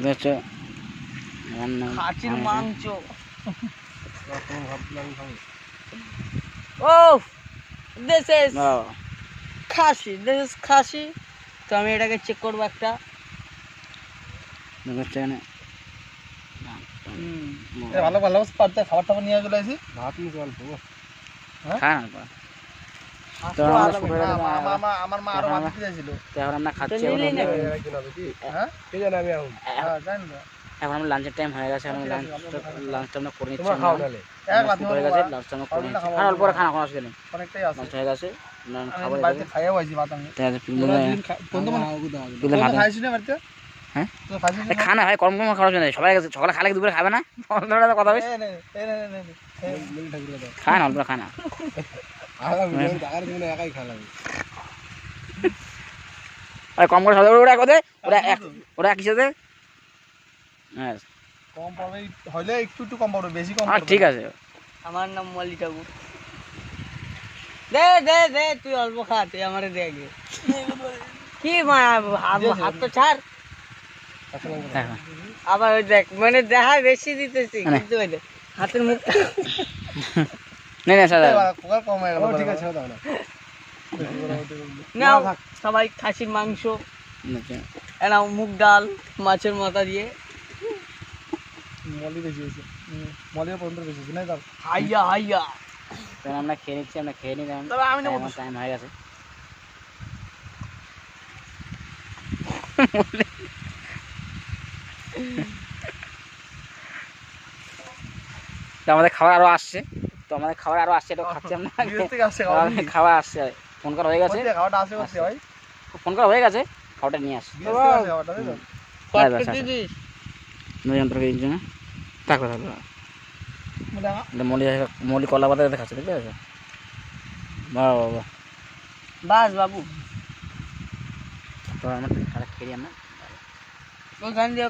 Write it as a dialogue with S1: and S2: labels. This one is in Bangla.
S1: হচ্ছে
S2: খাসির মাংস। ও দিস ইজ খাসি, দিস ইজ খাসি। তো আমি এটাকে চেক করবো একটা।
S3: ভালো ভালো পারতে খাবার টাবার নিয়ে চলে আসি। ভাত নিয়ে অল্প
S1: খান
S3: আমার মা আরো ভাত দিতে চাইছিল।
S1: এখন আমরা খাচ্ছি। এখন আমরা লাঞ্চের টাইম হয়ে গেছে। এখন লাঞ্চটা আমরা করে নিচ্ছি। হয়ে গেছে লাঞ্চটা আমরা করে নিচ্ছি। অল্প করে খানা কোনো অসুবিধা নেই। লাঞ্চ হয়ে গেছে। খানা হয় কম কম খাওয়া যায়। সবাই সকালে খালে দুপুরে খাবে না? কথা বেশ খান অল্প খানা কম করে ওরা কোথায় ওরা একই সাথে
S3: কম পাবে হইলে একটু একটু কম পাবে, বেশি কম
S1: ঠিক আছে।
S2: আমার নাম মল্লি ঠাকুর। দে দে দে তুই অল্প খা, তুই আমারে দে আগে। কি মা হাত তো ছাড়। আবার ওই দেখ মানে দেখা বেশি দিতেছি কিন্তু ওই দেখ হাতের মুখ
S1: না না স্যার
S3: কম হয়ে গেল। ঠিক আছে দাও না।
S2: নাও সবাই খাসির মাংস, এনাও মুগ ডাল মাছের মাথা দিয়ে।
S3: মলি বেশি হয়েছে, মলির পর্যন্ত বেশি হয়েছে না? দাও
S2: হাইয়া হাইয়া।
S1: আমরা খেয়ে নিচ্ছি। আমরা খেয়ে নিই কারণ
S2: তবে আমি নেবো
S1: টাইম হয়ে গেছে। আমাদের খাবার আরো আসছে। তো আমাদের খাবার আরো আসছে, এটা খাচ্ছি আমরা। খাবার আসছে, ফোন করা হয়ে গেছে।
S3: খাওয়াটা আসে করতে ভাই,
S1: ফোন করা হয়ে গেছে, খাওয়াটা নিয়ে আসছে। থাকবে থাকবে মলি কলা পাতা দেখাচ্ছে, দেখতে পাচ্ছ? বাবা বাবা
S2: বাস বাবু
S1: তো আমরা খেয়ে আমরা
S2: ওখান দিয়ে